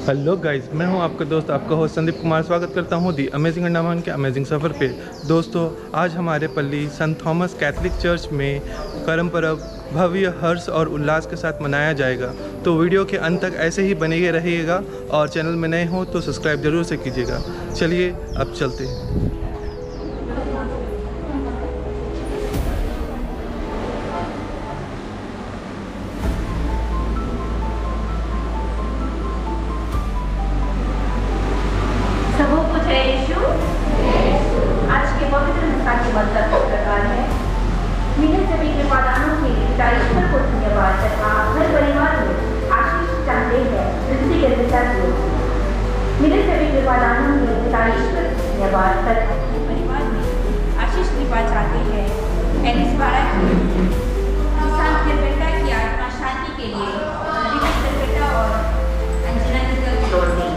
Hello guys, मैं हूं आपका दोस्त, आपका होस्ट संदीप कुमार। स्वागत करता हूं दी अमेजिंग अंडमान के अमेजिंग सफ़र पे। दोस्तों, आज हमारे पल्ली सेंट थॉमस कैथलिक चर्च में करम पर्व भव्य हर्ष और उल्लास के साथ मनाया जाएगा। तो वीडियो के अंत तक ऐसे ही बने रहिएगा और चैनल में नए हो तो सब्सक्राइब जरूर से कीजिएगा। चलिए अब चलते हैं। सबों को जय यीशु। आज के पवित्र मुक्ता के मतलब इस प्रकार है। मेरे सभी कृपादानों के लिए पिता ईश्वर को धन्यवाद तथा हर परिवार में आशीष चाहते हैं सृष्टि के पिता की ओर से। मेरे सभी कृपादानों के लिए पिता ईश्वर को धन्यवाद तथा परिवार में आशीष कृपा चाहते हैं एलिस बारा की किसान निर्भरता की आत्मा शांति के लिए निर्भरता और अंजना की जोड़ने।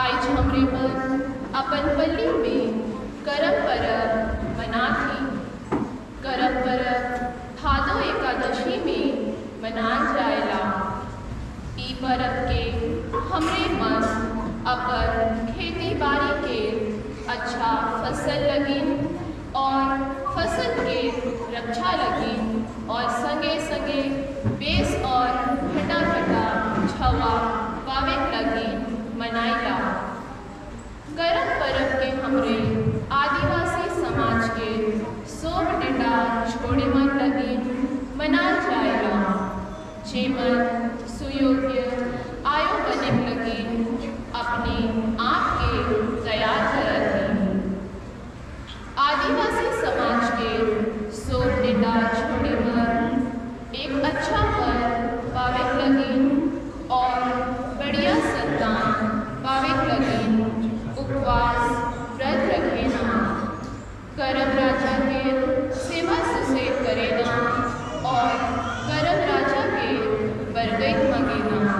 आज हमरे मन अपन पल्ली में करम परब मना थी। करम परब भादो एकादशी में मनाल जाएला। ई परब के हमरे मन अपन खेती बाड़ी के अच्छा फसल लगिन और फसल के रक्षा लगिन और संगे संगे बेस और घटा घटा छवा पावे लगिन मनाइला। करम परब के हमरे आदिवासी समाज के सोब डेटा छोड़े मन लगिन मनाल जाएला। जेमन सुयोग्य आयो बने लगिन अपने आप के तैयार करत हैं। आदिवासी समाज के सोब डेटा छोड़े मन एक अच्छा फल पावे लगिन और बढ़िया संतान पावे लगिन उपवास व्रत रखेना, करम राजा के सेवा सुसेत करेना और करम राजा के बरगई मंगेना।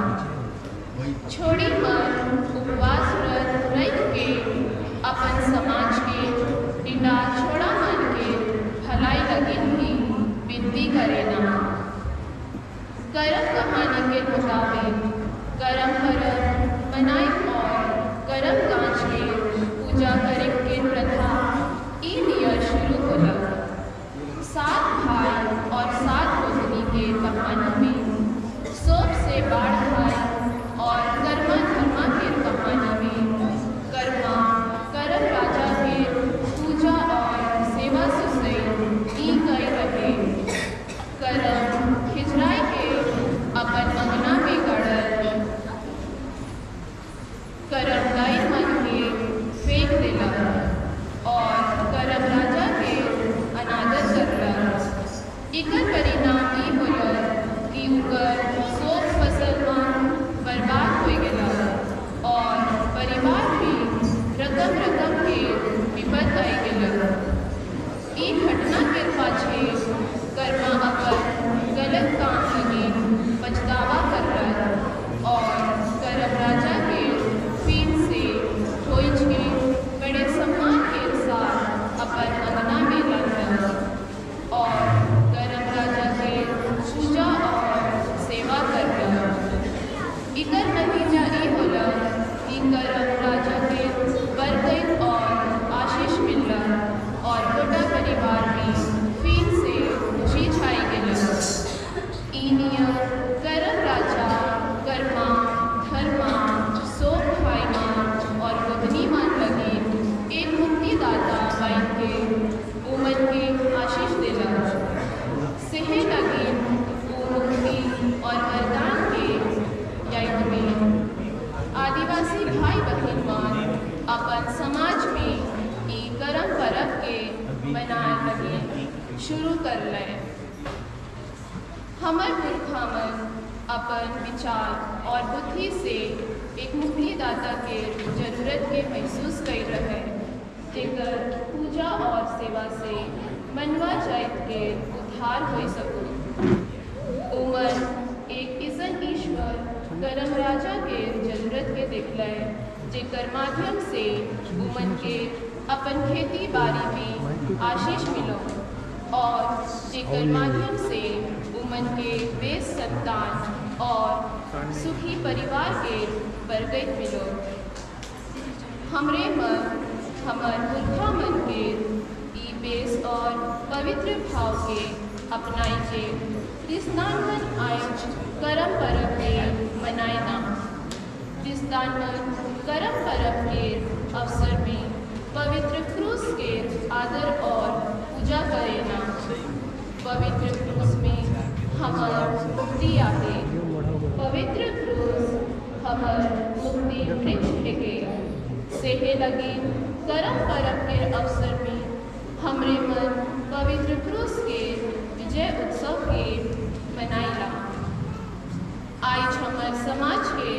छोड़ी मन उपवास व्रत रख के अपन समाज के डिंडा छोड़ा मन के भलाई लगिन ही विनती करेना। करम कहानी के मुताबिक करम परब मनाई और करम गांच के पूजा करे के प्रथा ई नियर शुरू होला। 7 भाई और 7 बहनी के कहानी में सोब से बाढ़ भाई और कर्मा धर्मा के कहानी में कर्मा करम राजा के पूजा और सेवा सुसई ई कई रहे। करम खिजराई के अपन अंगना में गड़ल करम गाय मन के फेंक देला और करम राजा के अनादर करला। इकर परिणाम ई होला कि उकर सोब फसल मन बर्बाद हो गेला और परिवार में रकम रकम के विपद आई गेला। ई घटना के पाछे कर्मा अपन गलत काम लगी पछतावा कर रहा और करम राजा के फीट से खोज के बड़े सम्मान के साथ अपन अंगना में लाया और करम राजा के पूजा और सेवा कर रहा। इकर नतीजा ये होला कि करम राजा के बरकत और आशीष मिलला और गोटा परिवार में फीट से खुशी छाई गेला। ई नियम करम राजा कर्मा धर्मा सोब भाई मान और बहनी मान लगी एक मुक्तिदाता बाइन के उमन के आशीष देला। सेहे लगी मुक्ति और वरदान के याद में आदिवासी भाई बहन मान अपन समाज में ई करम परब के मनाए लगे शुरू कर ले। हमर पुरखामन अपन विचार और बुद्धि से एक मुक्तिदाता के जरूरत के महसूस कर रहे, जेकर पूजा और सेवा से मनवा जाइत के उद्धार हो सको। उमन एक इसन ईश्वर करम राजा के जरूरत के देखले, जेकर माध्यम से उमन के अपन खेती बाड़ी में आशीष मिलो और जेकर माध्यम से उमन के बेस संतान और सुखी परिवार के बरकत मिलो। हमरे मन हमर पुरखा मन के ई बेस और पवित्र भाव के अपनाई जे तिस्तानमन आयोज करम परब के मनाएना। तिस्तानमन करम परब के अवसर में पवित्र क्रूस के आदर और पूजा करेना। पवित्र क्रूस में हमर मुक्ति आहे। पवित्र क्रूस हमर मुक्ति वृक्ष के सेहे लगी करम परब के अवसर में हमरे मन पवित्र क्रूस के विजय उत्सव के मनाइला। आज हमर समाज के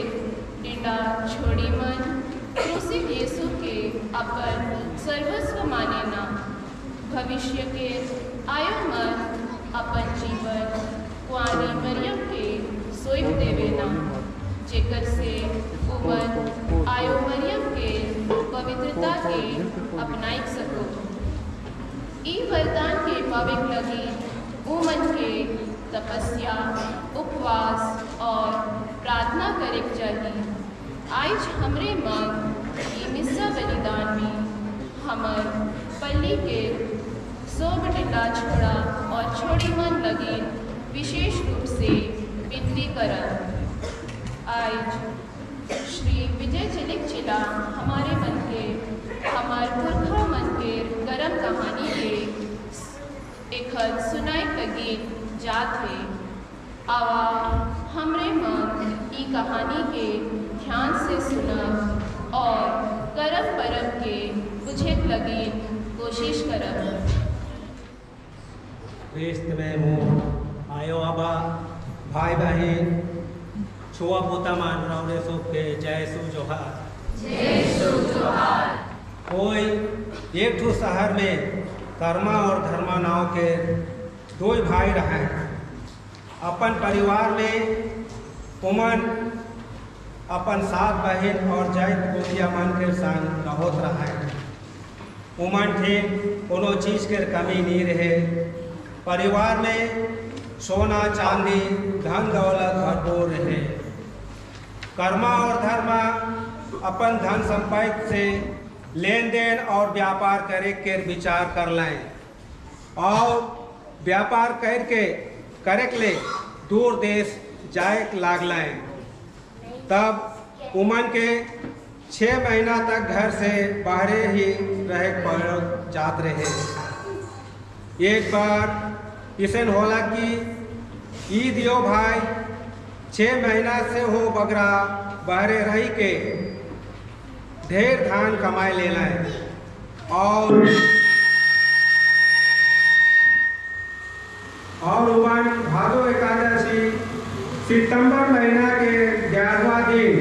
डिंडा छोड़ी मन क्रूसित यीशु के अपन सर्वस्व मानेना। भविष्य के आयो मन अपन जीवन कुंवारी मरियम के सोइप देवेना, जेकर से उमन आयो मरियम के अपनाई सको। ई वरदान के पाविक लगी उमन के तपस्या, उपवास और प्रार्थना करे चाहिए। आज हमरे मांग ई मिस्सा बलिदान में हमर पल्ली के सोब डिला छोड़ा और छोड़ी मन लगी विशेष रूप से विनती करन। आज श्री विजय चिलिक चिला हमारे मन के हमार पुरखा मन के गरम कहानी के एक सुनाई लगी जात है। आवा हमरे मन ई कहानी के ध्यान से सुना और करम परम के बुझे लगी कोशिश करब। बेस्त में मुँह आयो आबा भाई बहन छुआ पोता मान रौड़े सो के जय सु जोहार। जय सु जोहार। कोई एक ठो शहर में कर्मा और धर्मा नाव के दो भाई रहे। अपन परिवार में उमन अपन 7 बहन और जैत गोतिया मन के संग रहत रहे। उमन ठीक कोनो चीज के कमी नहीं रहे। परिवार में सोना चांदी धन दौलत भरपूर रहे। कर्मा और धर्मा अपन धन संपत्ति से लेन देन और व्यापार करे के विचार कर लें और व्यापार करे के ले दूर देश जाए लाग लें। तब उमन के 6 महीना तक घर से बाहरे ही रह पड़ जात रहे। एक बार इसन होला कि ई दियो भाई 6 महीना से हो बगरा बाहरे रही के ढेर धान कमाए ले लाए और उमन भादो एकादशी सितंबर महीना के 11वां दिन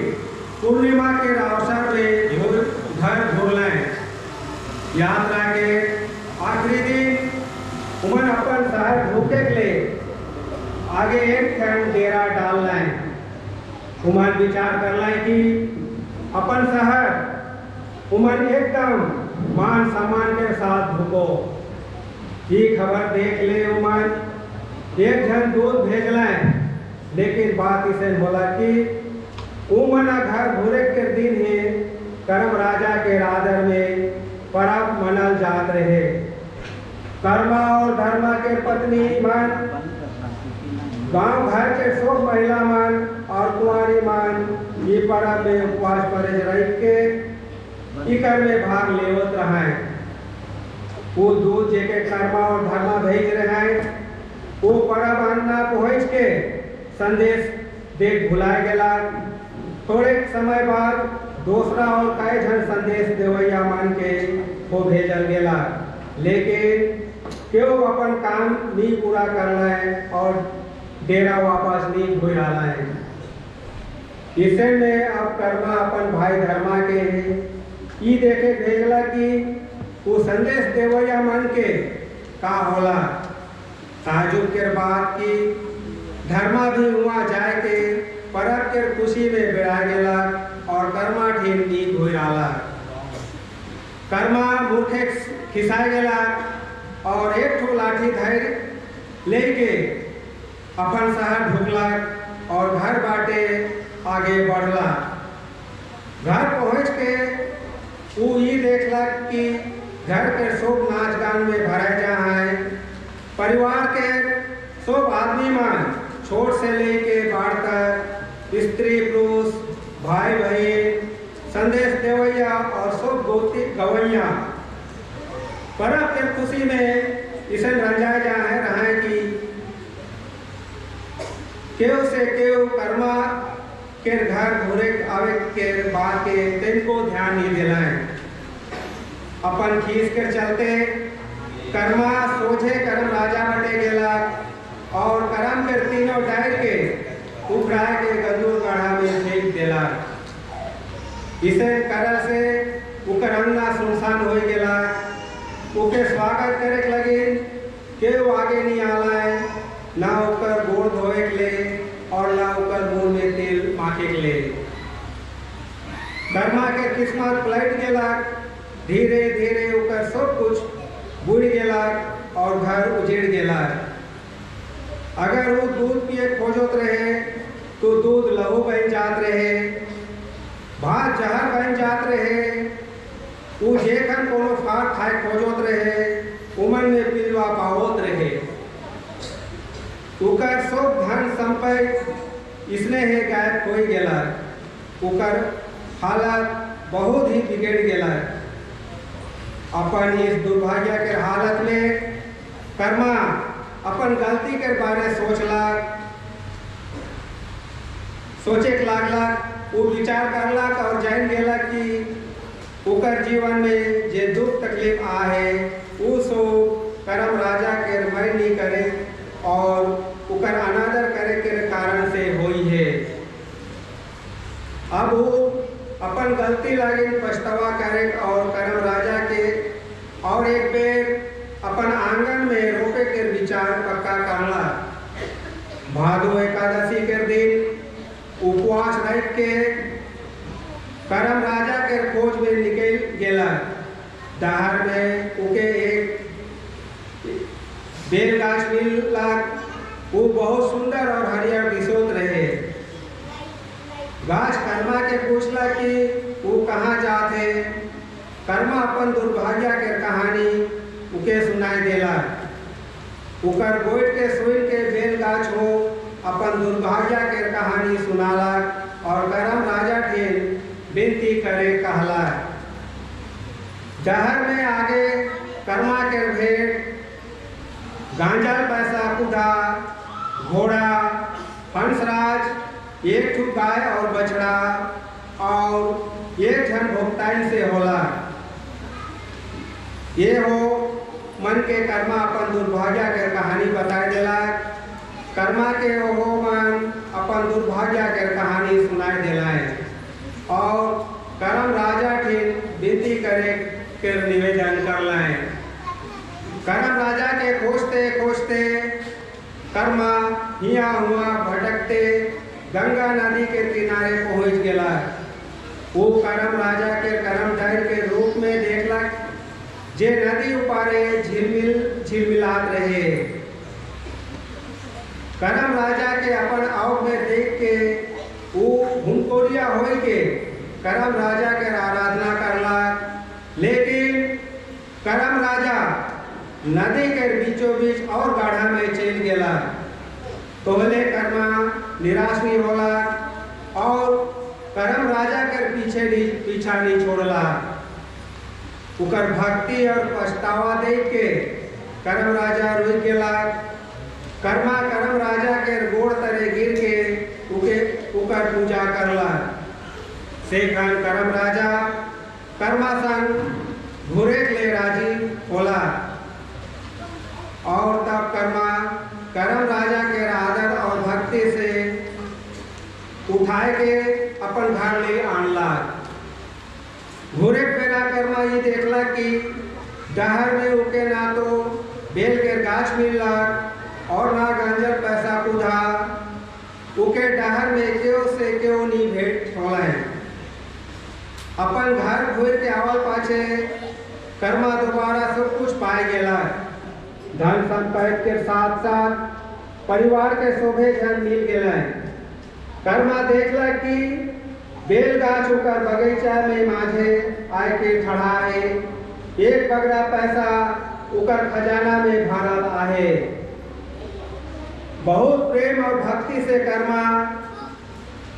पूर्णिमा के अवसर में घर घूमें। यात्रा के आखिरी दिन उमन अपन शहर ढूंढे के लिए आगे एक ठन डेरा डाल लें। उमन विचार कर लें कि अपन शहर उमन एकदम मान सम्मान के साथ ढूंढो। ये खबर देख ले उमन एक जन दूध भेज लें। लेकिन बात इसे बोला कि उमना घर घूरे के दिन ही कर्म राजा के आदर में पर्व मनल जात रहे। कर्मा और धर्मा के पत्नी मन गांव घर के सब महिला मन और कुंवारी मन ये पर्व में उपवास पर रह के इकर में भाग लेवत रहे। वो दूध जेके कर्मा और धर्मा भेज रहे वो पर्व अन्ना पहुँच के संदेश देख भुलाए गेला। थोड़े समय बाद दूसरा और कई जन संदेश देवैया मन के हो भेजल गेला। लेकिन क्यों अपन काम नहीं पूरा कर रहे और डेरा वापस नहीं घुर आ रहे। इसे में अब कर्मा अपन भाई धर्मा के ई देखे भेजला कि वो संदेश देवैया मन के का होला। ताजुब के बात की धर्मा भी हुआ जाए के परब के खुशी में बेड़ा गेला और कर्मा ठीक नीक हो आला। कर्मा मूर्खे खिसाए गेला और एक ठो लाठी धैर्य लेके अपन शहर ढुकला और घर बाटे आगे बढ़ला। घर पहुँच के वो ये देखला कि घर के सब नाच गान में भराए जा है। परिवार के सब आदमी मन छोट से लेके बाढ़ तक स्त्री पुरुष भाई बहन संदेश देवैया और सब गवैया पर्व के खुशी में इसे रंजाए जा रहे कि केव से केव कर्मा के घर घूरे आवे के बाद के तिनको ध्यान नहीं दिलाए। अपन खींच के चलते कर्मा सोझे कर्म राजा बटे गेला और कर्म के तीनों डाल के उखड़ा के गदूर गाढ़ा में फेंक देला। इसे करल से उकर अंगना सुनसान हो गेला। उके स्वागत करे लगे के वो आगे नहीं आला है ना उकर गोड़ धोए के ले और ना उकर मुंह में तेल माखे के ले। कर्मा के किस्मत पलट गेला धीरे धीरे ओकर सब कुछ बुड़ गेला और घर उजड़ गेला। अगर वो दूध पिए खोजत रहे तो दूध लहू बन जात रहे, भात जहर बन जात रहे। वो जेखन कोनो फाट खाए खोजत रहे उमन में पिलवा पावत रहे। ओकर सब धन संपत्ति इसने है गायब हो गेला। ओकर हालत बहुत ही बिगड़ गेला। अपन इस दुर्भाग्य के हालत में कर्मा अपन गलती के बारे सोचे लागला। वो विचार करला और जान गेला कि ओकर जीवन में जे दुख तकलीफ आ है वो सो करम राजा के मर नहीं करे और ओकर अनादर करे के कारण से होई है। अब वो अपन गलती लागे पछतावा करे और करम राजा के और एक बेर अपन आंगन में रोपे के विचार पक्का करला। भादो एकादशी के दिन उपवास रख के करम राजा के खोज में निकल गेला। दहाड़ में उके एक बेल गाछ मिलला। वो बहुत सुंदर और हरियर दिसोत रहे। गाछ कर्मा के पूछला कि वो कहाँ जाते। कर्मा अपन दुर्भाग्य के कहानी उके सुनाई देला। उकर गोट के सुन के बेल गाछ हो अपन दुर्भाग्य के कहानी सुनाला और करम राजा के विनती करे कहला। जहर में आगे कर्मा के भेंट गांजल पैसा कुदा घोड़ा हंसराज एक ठू गाय और बछड़ा और एक जन भोक्ताइन से होला। ये हो मन के कर्मा अपन दुर्भाग्य के कहानी बताए देला। कर्मा के हो मन अपन दुर्भाग्य के कहानी सुनाए देला और करम राजा के विनती करे के निवेदन करला। करम राजा के खोजते खोजते कर्मा हिया हुआ भटकते गंगा नदी के किनारे पहुंच गेला। वो करम राजा के करम डर के रूप में देखला जे नदी उपारे झिलमिलात रहे। करम राजा के अपन आँख में देख के वो हुनकोरिया होई के करम राजा के आराधना करला। लेकिन करम राजा नदी के बीचों बीच और गाढ़ा में चल गेला। तोहले कर्मा निराश नहीं होला और करम राजा के पीछा नहीं छोड़ला। उकर भक्ति और पछतावा देख के करम राजा रुक गेला। कर्मा करम राजा के गोड़ तरे गिर के उकर पूजा करला। सेखन करम राजा कर्मा संग घुरे ले राजी होला और तब कर्मा करम राजा के आदर और भक्ति से उठाए के अपन घर ले आनला। घूरे फेरा कर्मा ये देखला कि डहर में उके ना तो बेल के गाछ मिलला और ना गंजर पैसा कुदा। उके डहर में क्यों से क्यों नहीं भेंट होला। अपन घर घूर के आवल पाछे कर्मा दोबारा सब कुछ पाए गेला। धन संपत्ति के साथ साथ परिवार के शोभे जन मिल गेला। कर्मा देखला कि बेल गाछ उकर बगीचा में माझे आए के खड़ा है। एक बगड़ा पैसा उकर खजाना में भरल आहे। बहुत प्रेम और भक्ति से कर्मा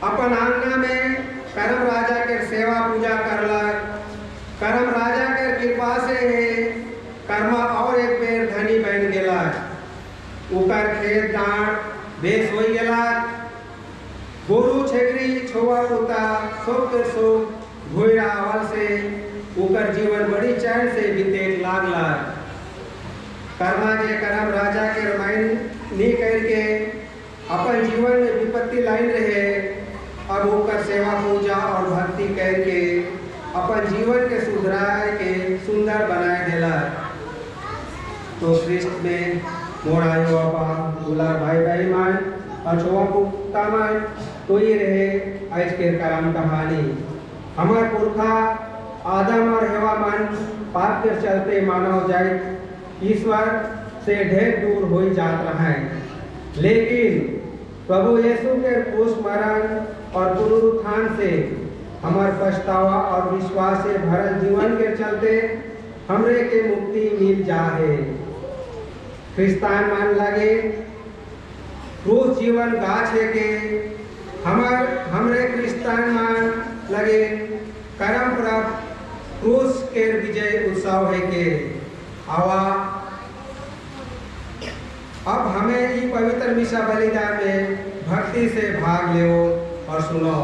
अपन आंगना में करम राजा के सेवा पूजा करला। करम राजा के कृपा से कर्मा और एक बेर धनी बन गेला। उकर खेत डांट बेस हो गेला। गोरू छेकरी छोवा पुता सब के सब घोड़ा आवल से उकर जीवन बड़ी चैन से बीते लागला। कर्मा जे करम राजा के रामायण नहीं करके अपन जीवन में विपत्ति लाइन रहे। अब उकर सेवा पूजा और भक्ति करके अपन जीवन के सुधराए के सुंदर बनाए देला। तो कृष्ण में मोरायो बाबा दुलार भाई भाई मान और छोवा पुता मान तो ये रहे आज के करम कहानी। हमार पुरखा आदम और हवा मन पाप के चलते मानव जात ईश्वर से ढेर दूर हो जात रहा है। लेकिन प्रभु यीशु के क्रूस मरण और पुनरुत्थान से हमार पछतावा और विश्वास से भरल जीवन के चलते हमरे के मुक्ति मिल जाए। क्रिस्तान मान लगे क्रूस जीवन गाछ है के हमरे क्रिस्तान मान लगे करम प्रभ क्रूस के विजय उत्सव है के आवा। अब हमें ये पवित्र मिसा बलिदान में भक्ति से भाग ले और सुनो।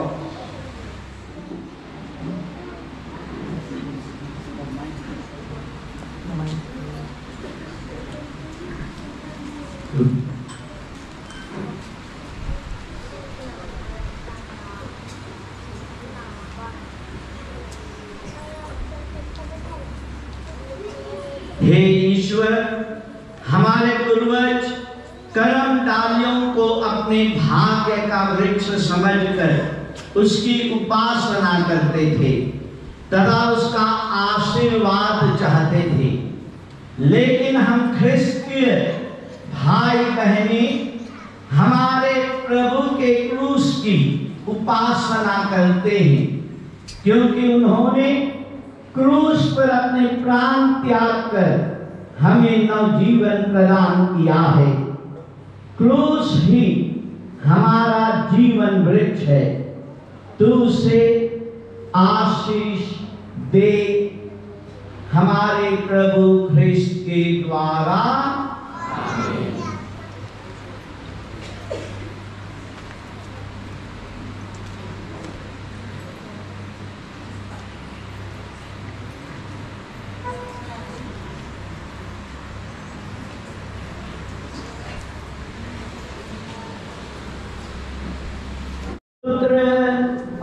हे ईश्वर, हमारे पूर्वज कर्म डालियों को अपने भाग्य का वृक्ष समझकर उसकी उपासना करते थे तथा उसका आशीर्वाद चाहते थे। लेकिन हम ख्रिस्तीय भाई बहनी हमारे प्रभु के क्रूस की उपासना करते हैं, क्योंकि उन्होंने क्रूस पर अपने प्राण त्याग कर हमें नवजीवन प्रदान किया है। क्रूस ही हमारा जीवन वृक्ष है। तू उसे आशीष दे हमारे प्रभु ख्रिस्त के द्वारा। पुत्र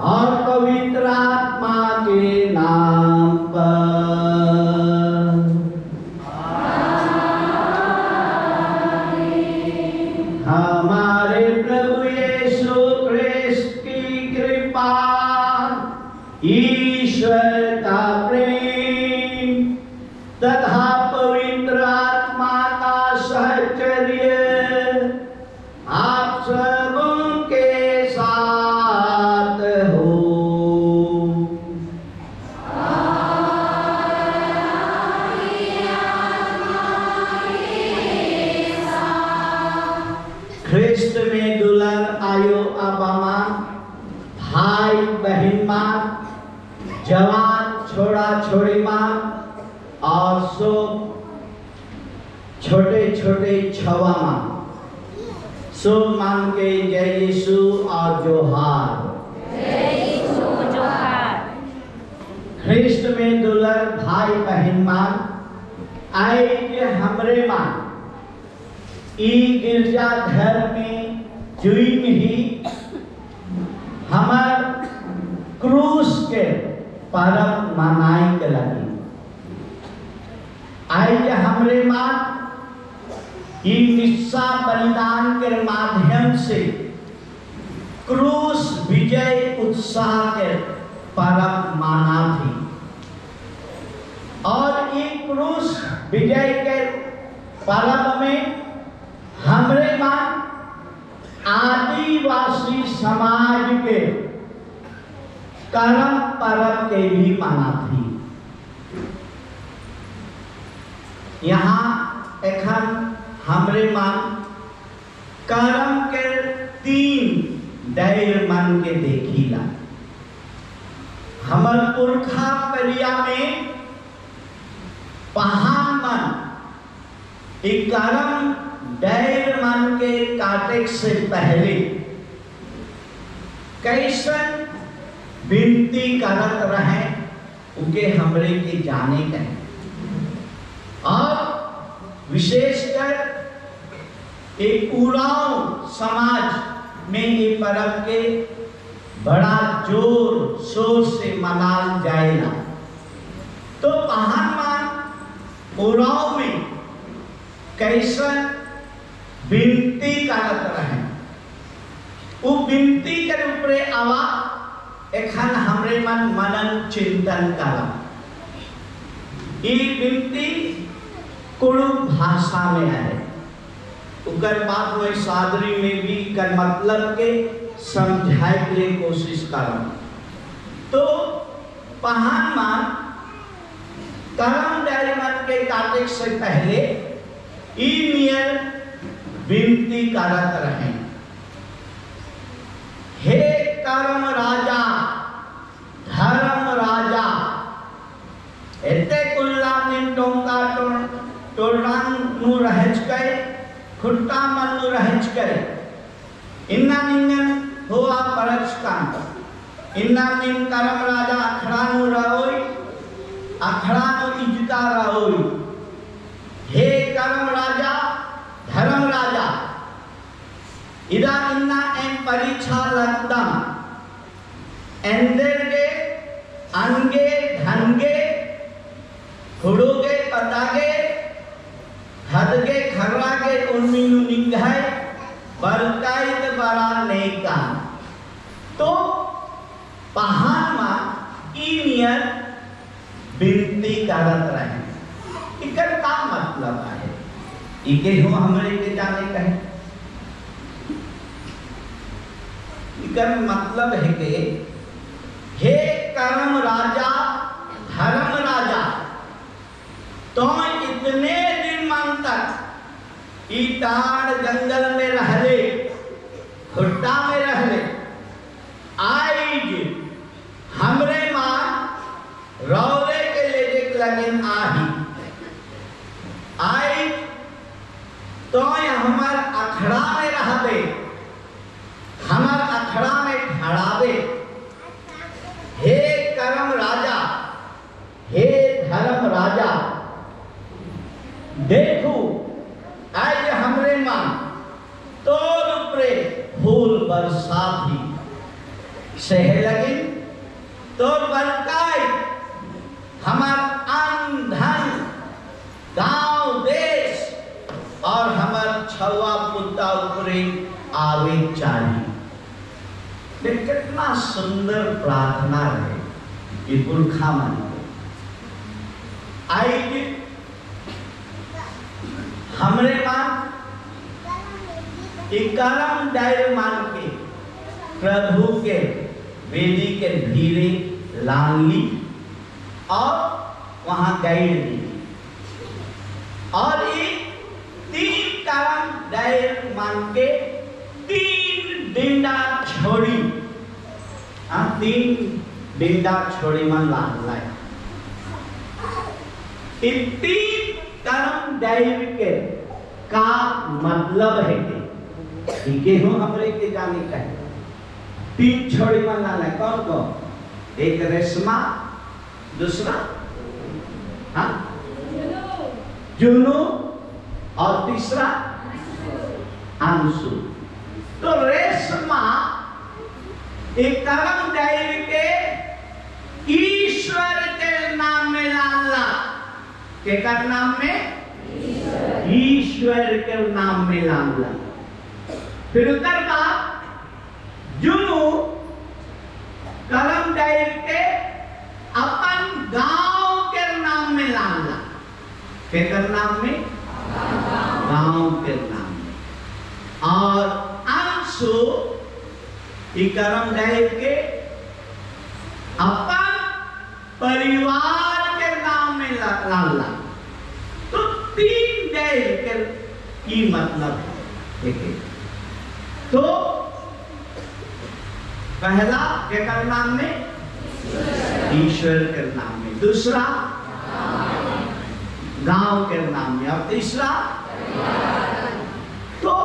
और पवित्र आत्मा के नाम पर हमारे प्रभु यीशु ख्रिस्त की कृपा, ईश्वर का प्रेम तथा पवित्र आत्मा का सहचर्य आप सबों के साथ हो। ख्रिस्त में दुल्हन आयो अबामा, भाई बहन मां, जवान छोड़ा छोड़ी मां और सो छोटे छोटे छवा मां, सो मान के जय यीशु और जोहार। ख्रिस्त में दुल्हन भाई बहन मान आए के हमरे मान ई गिरजा घर में जुई में ही हमार क्रूस के परम मनाई के लगी। आई के हमरे मान ई निस्सा बलिदान के माध्यम से क्रूस विजय उत्साह के परम माना थी और ये क्रूस विजय के पर्व में हमरे मान आदिवासी समाज के कर्म पर्व के भी माना थी। यहाँ एखन हमरे मान कर्म के 3 दैर मन के देखीला। हमर पुरखा परिया में पहाड़ मन एक कर्म दैर मन के काटे से पहले कैसन विनती करत रहे उनके हमरे के जाने के और विशेषकर एक उराव समाज में ये पर्व के बड़ा जोर शोर से मनाल जाएगा। तो पहाड़ उराव में कैसन विनती करत रहे, वो विनती के ऊपरे आवा एखन हमरे मन मनन चिंतन करा। ये विनती कुड़ु भाषा में है। उकर बात वही सादरी में भी कर मतलब के समझाए के लिए कोशिश करो। तो पहाड़ मान करम डायरी मन के काटे से पहले ईनियर विनती करत रहे। हे करम राजा, धर्म राजा, एते कुल्ला निन टोंका टोड़ान नु रहच गए, खुट्टा मन नु रहच गए। इन्ना निंगन हुआ परच कांत, इन्ना निन करम राजा अखड़ा नु रहोई, अखड़ा नु इजता रहोई। हे करम राजा, धर्म राजा, इदा इन्ना एम परीक्षा लगदम, एंदरगे, अंगे, धनगे, खुड़ोगे, पतागे, हदगे, खर्रागे, उन्मीनु निंगाई, बरकाइत बड़ा नेका। तो पहाड़ में ईनियर विनती करत रहे। इकर का मतलब है? इके हो हमरे के जाने कहे। इकर मतलब है कि हे करम राजा, धर्म राजा, तो इतने दिन मान तक ईटाड़ जंगल में रहले, खुट्टा में रहले, आज हमरे मां रौले के ले देख लगन आही, आई तो हमार अखड़ा में रहबे, हमार अखड़ा में खड़ावे। हे करम राजा, हे धर्म राजा, देखो आज हमरे मां तोर उपरे फूल बरसा भी सह लगे, तोर बरकाई हमार अन्न धन, गांव देश और हमार छवा पुता उपरे आवे चाहिए। कितना सुंदर प्रार्थना है ये पुरखा मन। आइए हमरे मान करम डायर मान के प्रभु के वेदी के भीरे लांगली और वहां गाइड दी, और ये तीन करम डायर मान के तीन डिंडा छोड़ी, तीन डिंडा छोड़ी मन लाए। इन तीन करम डायर के का मतलब है कि हो हमरे के जाने का है। तीन छोड़ी मन लाए कौन कौन? एक रेशमा, दूसरा हाँ जुनू और तीसरा अंशु। तो रेशमा एक करम डायर के ईश्वर के नाम में लाला, के कर नाम में? ईश्वर के नाम में लाला। फिर उतर बाद जुनू करम डायर के अपन गांव के नाम में लाला, के कर नाम में? गांव के नाम में। और अंशु करम डायर के अपन परिवार के नाम में लाला। तो तीन डायर के की मतलब है। तो पहला के कर नाम में? ईश्वर के नाम में, दूसरा गांव के नाम में, और तीसरा तो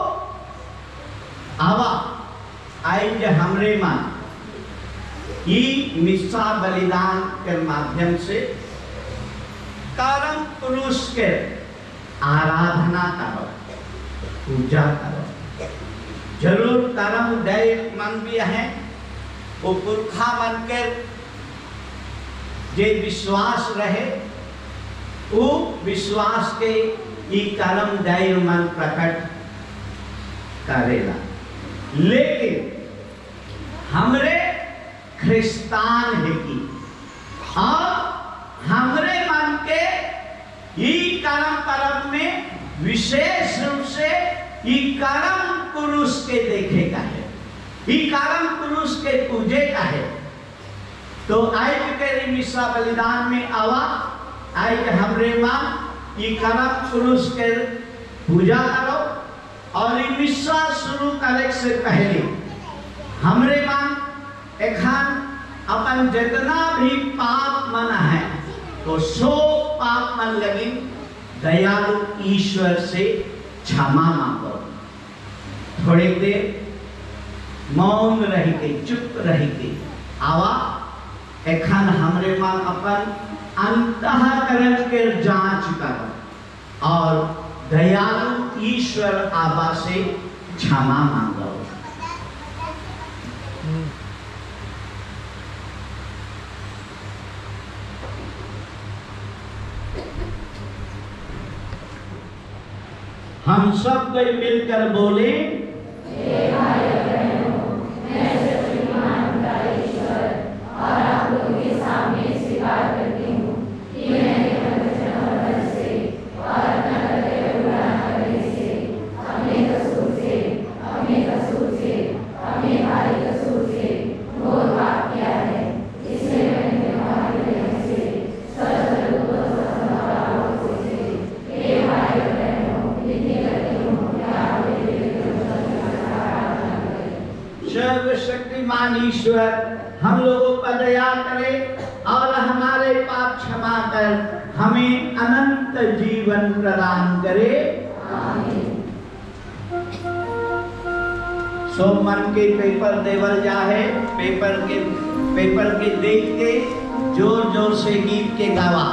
आवा आज हमरे मान मिस्सा बलिदान के माध्यम से करम पुरुष के आराधना करो, पूजा करो। जरूर करम डायर मन भी है, वो पुरखा मन के जे विश्वास रहे, वो विश्वास के ई करम डायर मन प्रकट करेला। लेकिन हमरे ख्रिस्तान है कि और हमरे मन के ये कर्म पर्व में विशेष रूप से ये कर्म पुरुष के देखे का है, ये कर्म पुरुष के पूजे का है। तो आज के मिश्रा बलिदान में आवा आज हमरे मां ये कर्म पुरुष के पूजा करो और ये मिश्रा शुरू करे से पहले हमरे मां एखान अपन जितना भी पाप मन है तो सो पाप मन लगी दयालु ईश्वर से क्षमा मांगो। थोड़ी देर मौन रह के चुप रह के आवा एखन हमरे मन अपन अंतःकरण के जांच करो और दयालु ईश्वर आबा से क्षमा मांगो। हम सब कोई मिलकर बोले, सर्वशक्तिमान ईश्वर हम लोगों पर दया करे और हमारे पाप क्षमा कर हमें अनंत जीवन प्रदान करे। सो मन के पेपर देवल जाए, पेपर के देख के जोर जोर से गीत के गावा।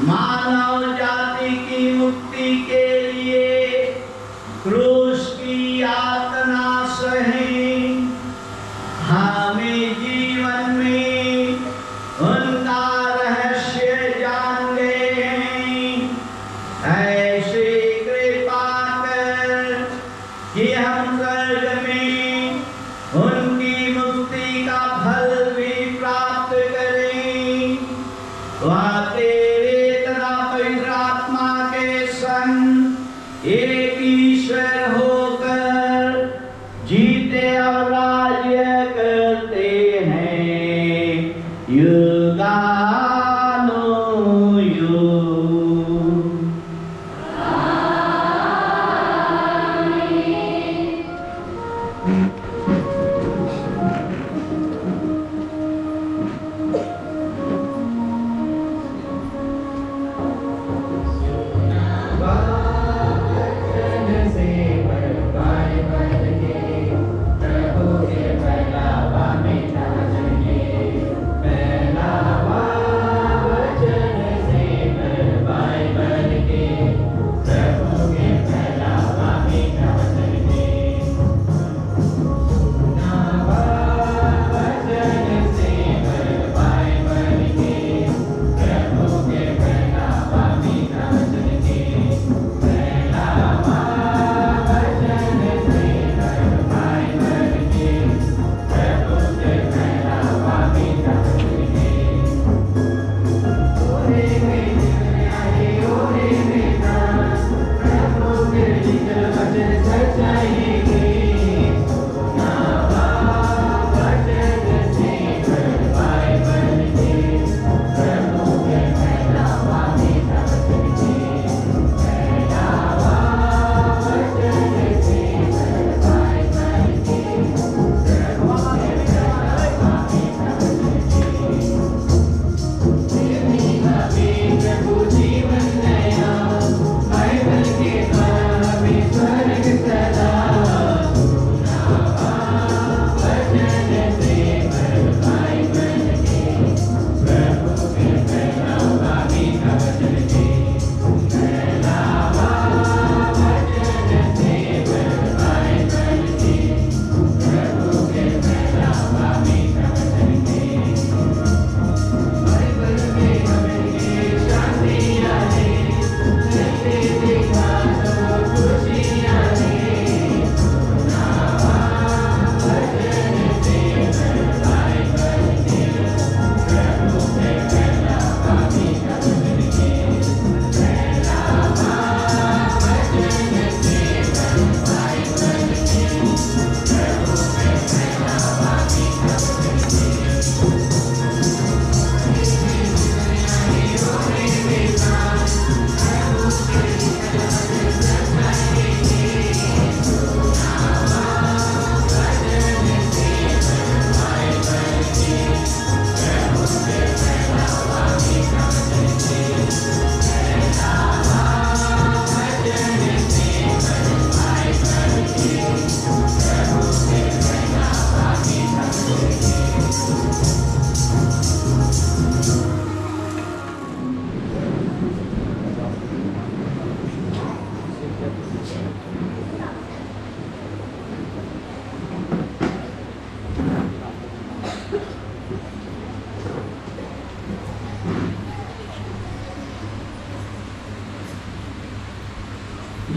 मानव जाति की मुक्ति के लिए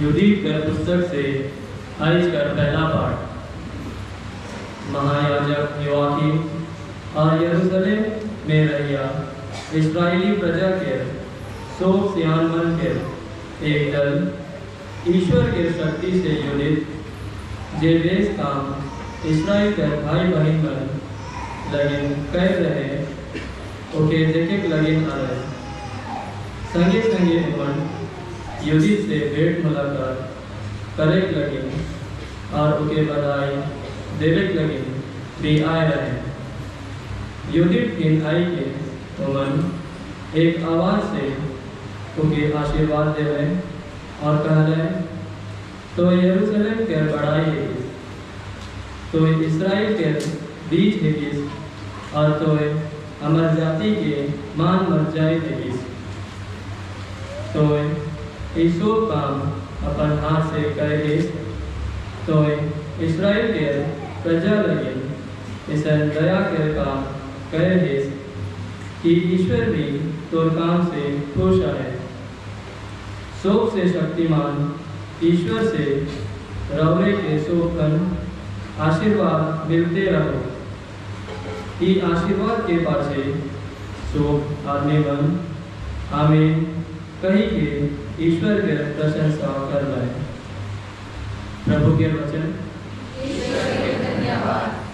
युदीत कर पुस्तक से आज कर पहला पाठ। महायाजक योआकीम और यरूशलेम में रहिया इस्राएली प्रजा के शोक सियान मन के एक दल ईश्वर के शक्ति से युदित जे देश काम इस्राएल के भाई बहन बन लगिन कह रहे ओके देखे लगिन आ रहे संगे संगे उमन युदित से भेंट मुलाकात करे लगिन और उके बधाई देवे लगिन भी आए रहे। युदित इन आई के उमन एक आवाज से उनके आशीर्वाद देवे और कह रहे तो यरूशलेम के बढ़ाई है तो इसराइल के बीच है और तो अमर जाति के मान मर जाए है तो ईसो काम अपन हाथ से करे तो इसराइल के प्रजा लगे इस दया के काम कहे कि ईश्वर भी तोर काम से खुश है। शोक से शक्तिमान ईश्वर से रौरे के शोकन आशीर्वाद मिलते रहो। ई आशीर्वाद के पाछे शोक आदमी बन आमीन कही के ईश्वर के प्रशंसा कर रहे। प्रभु के वचन। धन्यवाद।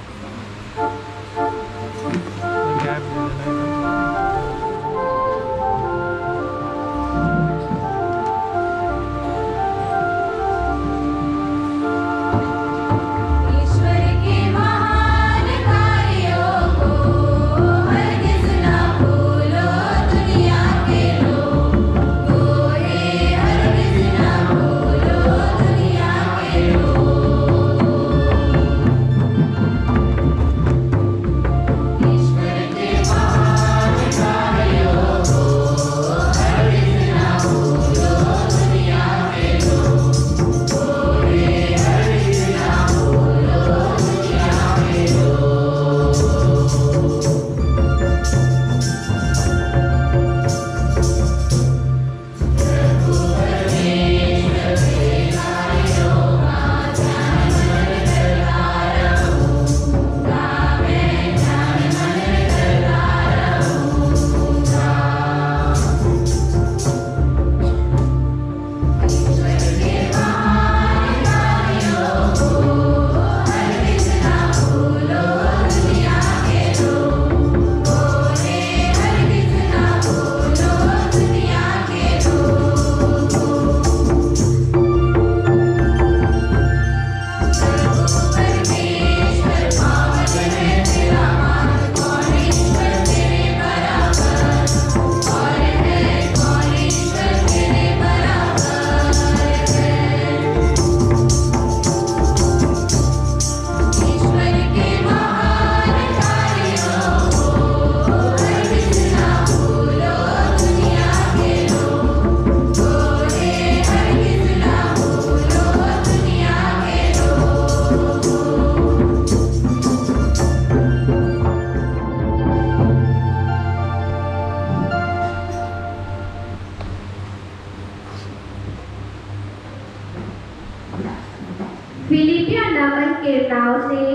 फिलिपिया नामन के नाव से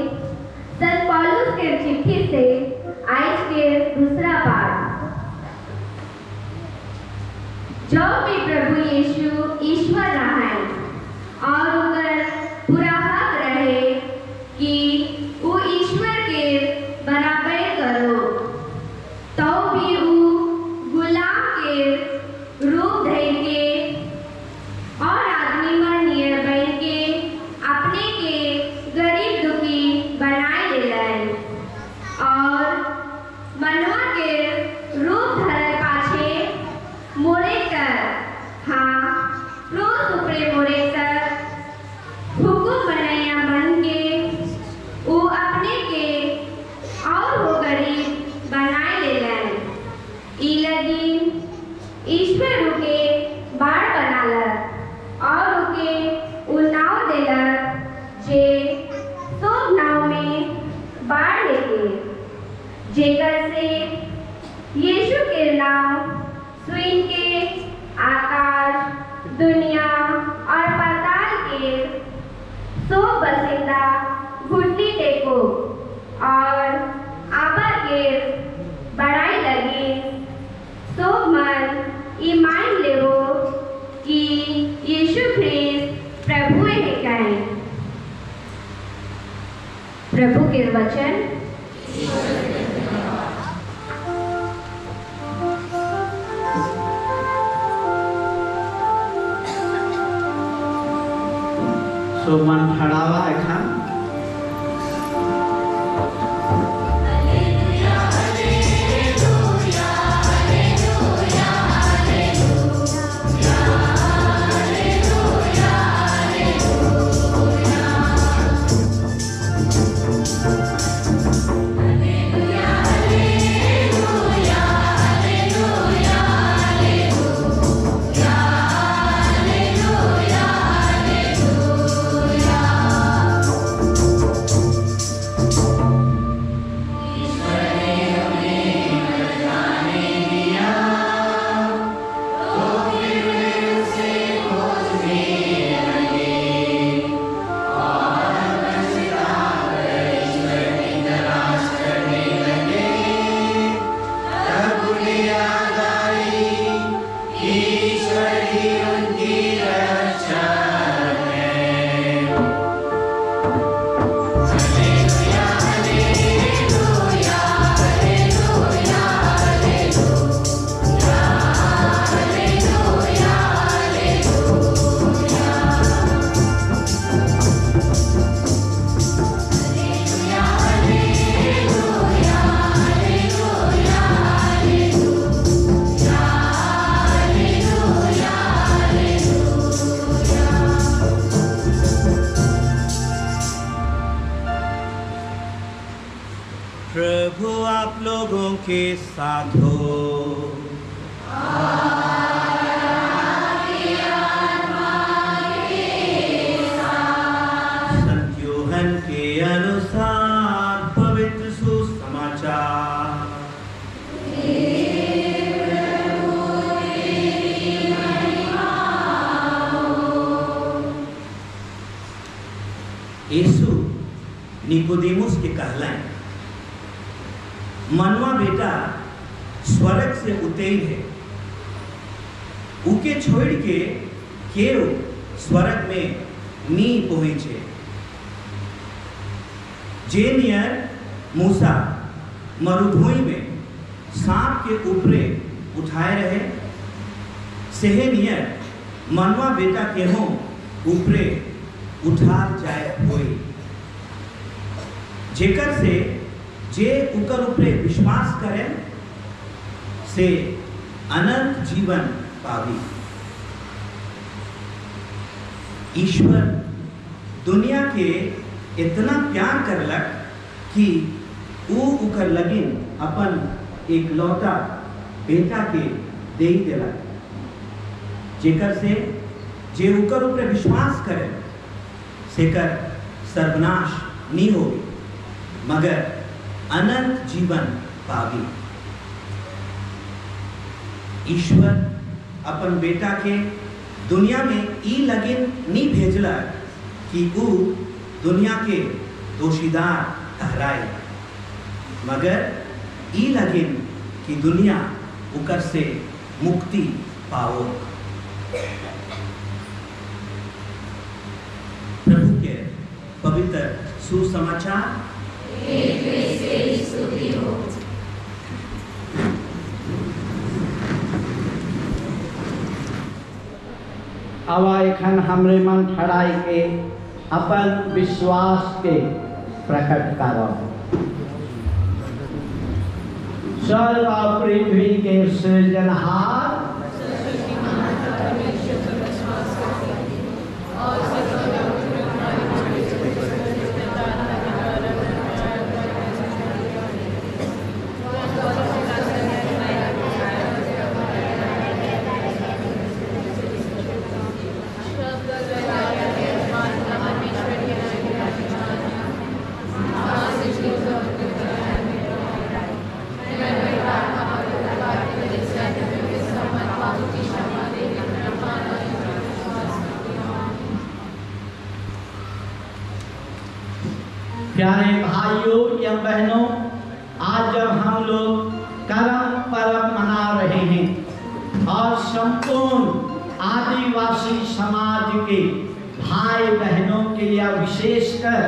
संत पौलुस के चिट्ठी से आज के दूसरा पाठ। जो भी प्रभु यीशु ईश्वर रहे और उनकर पूरा हक रहे कि वो ईश्वर के बराबर करो तो भी वो गुलाम के रूप धर के और आदमी मरनीय बन के अपने के गरीब दुखी बनाए दिलन और मनवा के रूप धर पाछे मोरे कर हाँ रोज उपरे मोरे कर हुकुम बनाया बन के वो अपने के और वो गरीब बनाए दिलन ई लगी ईश्वर के बाढ़ बनालक और उके उ नाव देलक जे सब नाव में बाढ़ लेके जेकर से यीशु के नाम स्वयं के आकाश दुनिया और सो बसिंदा घुटनी टेको और आबा के बढ़ाई लगी। सो मन ईमान लेवो कि यीशु ख्रिस्त प्रभु है कहें। प्रभु के वचन। सो मन ठड़ावा एखन प्रभु आप लोगों के साथ हो। संत यूहन्ना के अनुसार पवित्र सुसमाचार। यीशु निकोदेमुस के कहलाएं मनवा बेटा स्वर्ग से उतेर है, उके छोड़ के केव स्वर्ग में नी पहुंचे। जे नियर मूसा मरुभूमि में सांप के ऊपरे उठाए रहे, सेहे नियर मनवा बेटा के हो ऊपरे उठा जाए हुई। जेकर से जे उकर ऊपरे विश्वास करें से अनंत जीवन पावी। ईश्वर दुनिया के इतना प्यार करलक कि ऊ उकर लगिन अपन एक लौटा बेटा के दे देलक, जेकर से जे उकर ऊपरे विश्वास करे सेकर सर्वनाश नहीं होगी मगर अनंत जीवन पावी। ईश्वर अपन बेटा के दुनिया में ई लगिन नहीं भेजला कि ऊ दुनिया के दोषीदार ठहराए, मगर ई लगिन कि दुनिया उकर से मुक्ति पाओ। प्रभु के पवित्र सुसमाचार। आवा एखन हमरे मन ठड़ाई के अपन विश्वास के प्रकट करब। स्वर्ग और पृथ्वी के सृजनहार के लिए, विशेषकर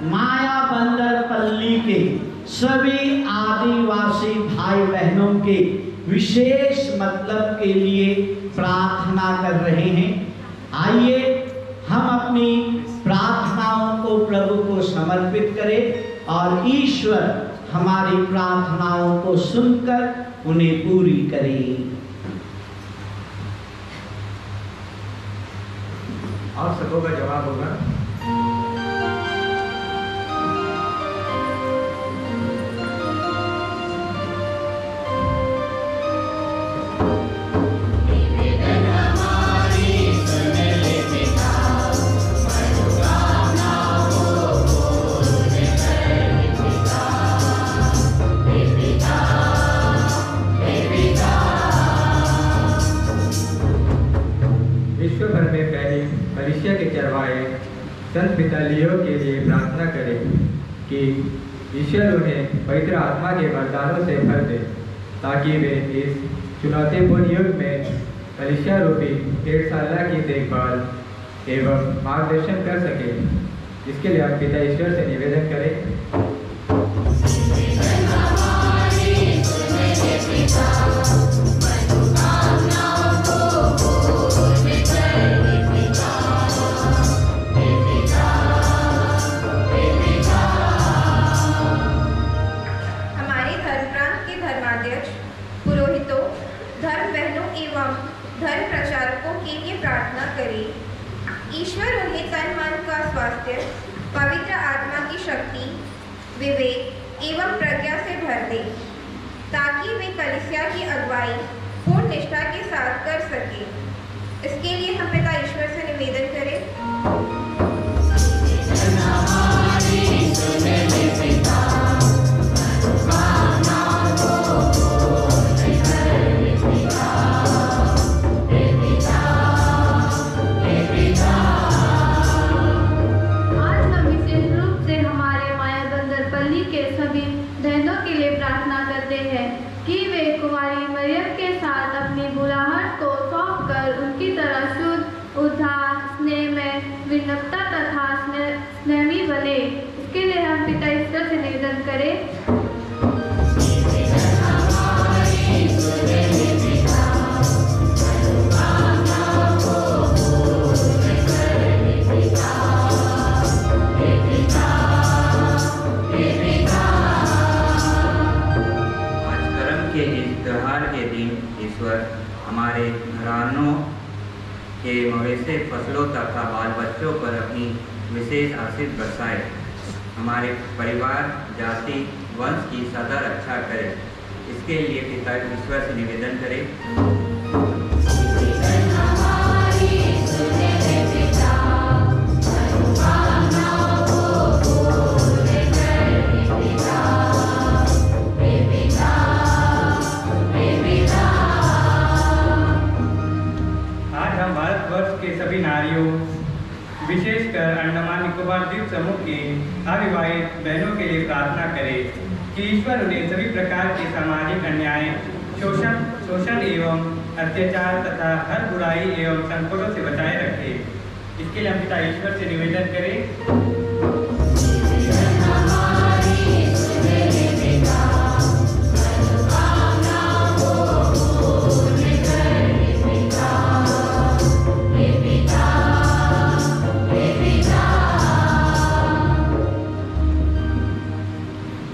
मायाबंदरपल्ली के सभी आदिवासी भाई बहनों के विशेष मतलब के लिए प्रार्थना कर रहे हैं। आइए हम अपनी प्रार्थनाओं को प्रभु को समर्पित करें और ईश्वर हमारी प्रार्थनाओं को सुनकर उन्हें पूरी करें। और सबों का जवाब होगा कलीसिया के चरवाहे संत पिता लियो के लिए प्रार्थना करें कि ईश्वर उन्हें पवित्र आत्मा के वरदानों से भर दे ताकि वे इस चुनौतीपूर्ण युग में कलीसिया रूपी 1.5 साल की देखभाल एवं मार्गदर्शन कर सके। इसके लिए आप पिता ईश्वर से निवेदन करें। धर्म प्रचारकों के लिए प्रार्थना करें। ईश्वर उन्हें तन मन का स्वास्थ्य, पवित्र आत्मा की शक्ति, विवेक एवं प्रज्ञा से भर दे ताकि वे कलीसिया की अगुवाई पूर्ण निष्ठा के साथ कर सके। इसके लिए हम पिता ईश्वर से निवेदन करें। कि वे कुंवारी मरियम के साथ अपनी बुलाहट को सौंपकर उनकी तरह शुद्ध, उद्धार, स्नेह में विनम्रता तथा स्नेही बने। इसके लिए हम पिता ईश्वर से निवेदन करें। हमारे घरानों के मवेशी, फसलों तथा बाल बच्चों पर अपनी विशेष आशीष बरसाए। हमारे परिवार, जाति, वंश की सदा रक्षा करे। इसके लिए पिता ईश्वर से निवेदन करें। सभी नारियों, विशेषकर अंडमान निकोबार द्वीप समूह की अविवाहित बहनों के लिए प्रार्थना करें कि ईश्वर उन्हें सभी प्रकार के सामाजिक अन्याय, शोषण एवं अत्याचार तथा हर बुराई एवं संकटों से बचाए रखे। इसके लिए हम पिता ईश्वर से निवेदन करें।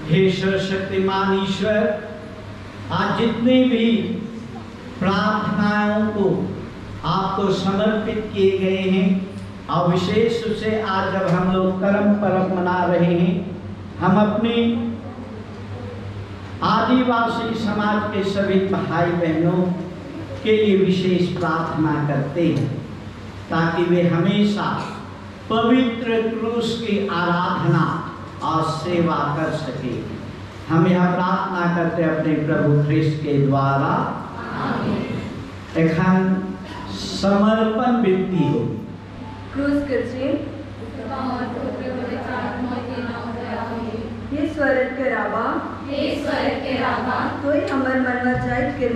हे सर्वशक्तिमान ईश्वर, आज जितने भी प्रार्थनाओं को आपको समर्पित किए गए हैं और विशेष रूप से आज जब हम लोग कर्म पर्व मना रहे हैं, हम अपने आदिवासी समाज के सभी भाई बहनों के लिए विशेष प्रार्थना करते हैं ताकि वे हमेशा पवित्र क्रूस की आराधना और सेवा कर सके। हम यह प्रार्थना करते अपने प्रभु ख्रिस्त के द्वारा। एखन समर्पण विनती हो। क्रूस कृष्ण हे स्वर्ग के राबा, तोय हमर मनवा जाइत के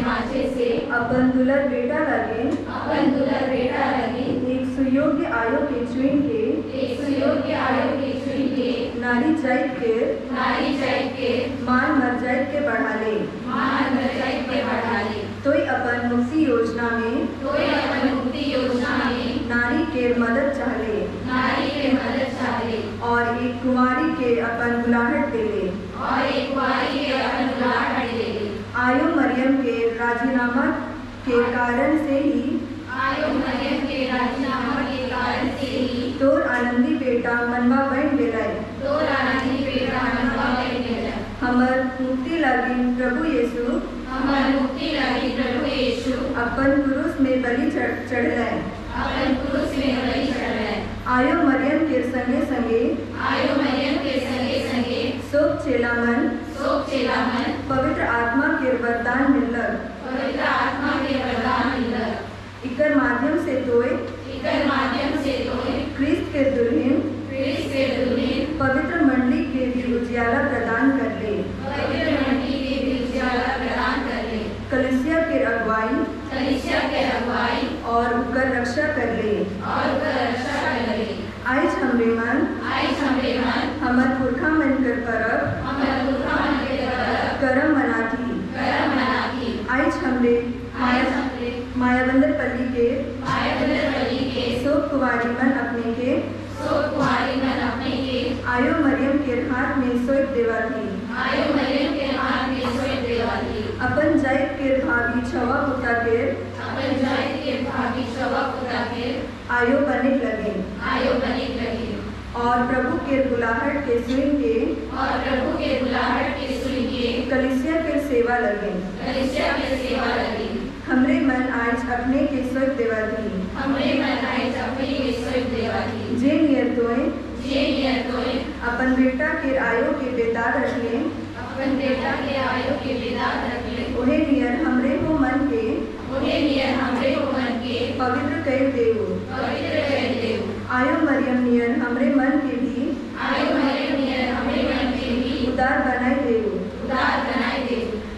माछे से अपन दुलर बेटा लगे एक सुयोग्य आयु के चुन के नारी जाइत के मान मर जाइत के बढ़ाले तोय अपन मुक्ति योजना में नारी के मदद चाहले और एक कुंवारी के अपन बुलाहट देले आयो मरियम के राजीनामा के कारण से ही तोर आनंदी बेटा मनवा बन गेलाय हमर मुक्ति लागी प्रभु यीशु अपन क्रूस में बलि चढ़लाय आयो मरियम के संगे संगे शोक चेलामन पवित्र आत्मा के वरदान मिलक इकर माध्यम से तोय क्रिस्त के दुल्हन पवित्र मंडली के भी उजियाला प्रदान कर ले कलिसिया के अगुवाई और उकर रक्षा कर ले आज हमरे मन हमर पुरखा मन कर परब करम मनाती आज हमरे मायाबंदर पल्ली के शोक कुंवारी मन अपने के आयो मरियम के हाथ में सोच देवा थी अपन जाइत के भाभी छवा पुता के आयो बने लगे और प्रभु के बुलाहट के सुन के कलिसिया के सेवा लगे हमरे मन आज अपने के सोच देवा थी जे नियर तोय अपन बेटा के आयो के बेदार रखले उन्हें नियर हमरे हो मन के पवित्र कर देव आयो मरियम नियर हमरे मन के भी उदार बनाए देव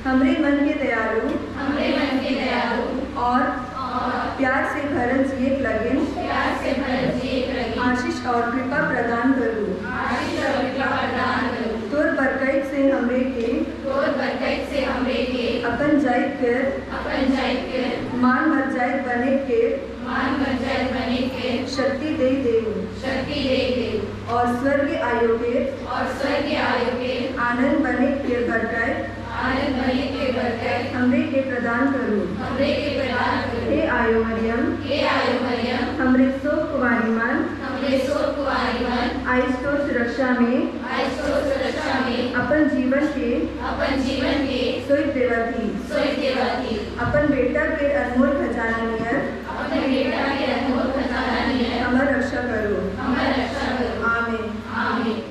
हमरे मन के दयालु और प्यार से भरल जिए लगे आशीष और कृपा प्रदान करूँ तोर बरकत से हमरे के अपन जाइत कर मान मर जाइत बने के शक्ति दे देव और स्वर्ग आयो के आनंद बने के बरकत हमरे के प्रदान करूँ हे आयो मरियम हमरे शोक कुंवारी मन आइस तो सुरक्षा में अपन जीवन के सोच देवा थी अपन बेटा के अनमोल खजाना नियर हमर रक्षा करो आमीन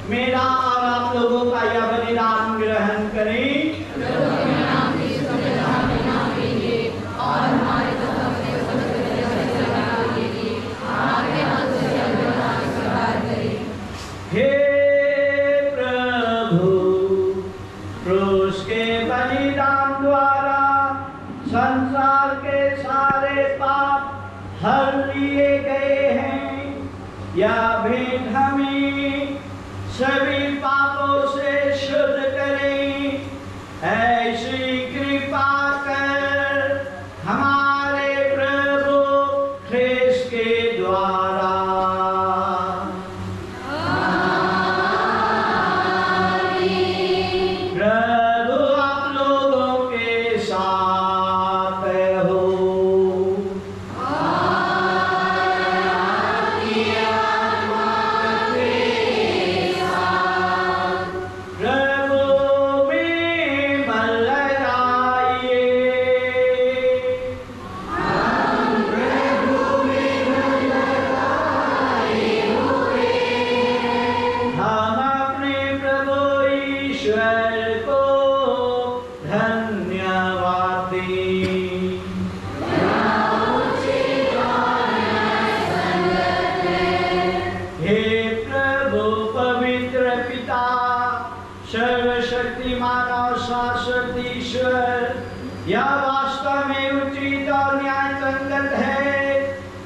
मेरा और आप लोगों का यह बलिदान ग्रहण करें। हे प्रभु, क्रूस के बलिदान द्वारा संसार के सारे पाप हर लिए गए हैं। यह भेंट हमें सभी पापों से शुद्ध करे। ऐसी कृपा कर हमारे प्रभु ख्रिस्त के द्वारा। प्रभु आप लोगों के साथ हो। सर्वशक्तिमान और शाश्वत ईश्वर, यह वास्तव में उचित और न्याय संगत है।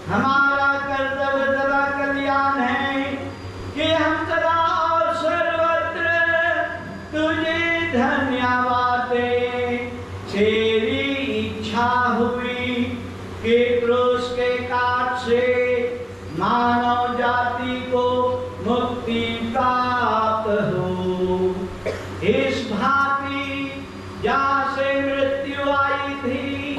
हमारा कर्तव्य सदा कल्याण है कि हम सदा और सर्वत्र तुझे धन्यवाद दें। तेरी इच्छा हुई कि क्रूस के काट से मानव जाति को मुक्ति प्राप्त हो। इस भांति जहाँ से मृत्यु आई थी,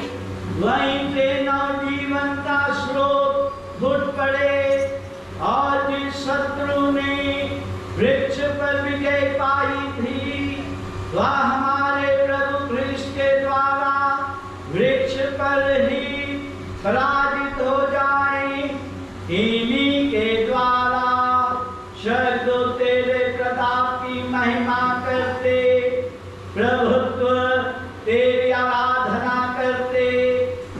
वहीं से नवजीवन का स्रोत फूट पड़े, और जिस शत्रु ने वृक्ष पर विजय पाई थी, वह हमारे प्रभु ख्रिस्त के द्वारा वृक्ष पर ही पराजित हो जाए। इन्हीं के द्वारा शत्रु तेरे प्रताप की महिमा करते, प्रभुत्व तेरी आराधना करते,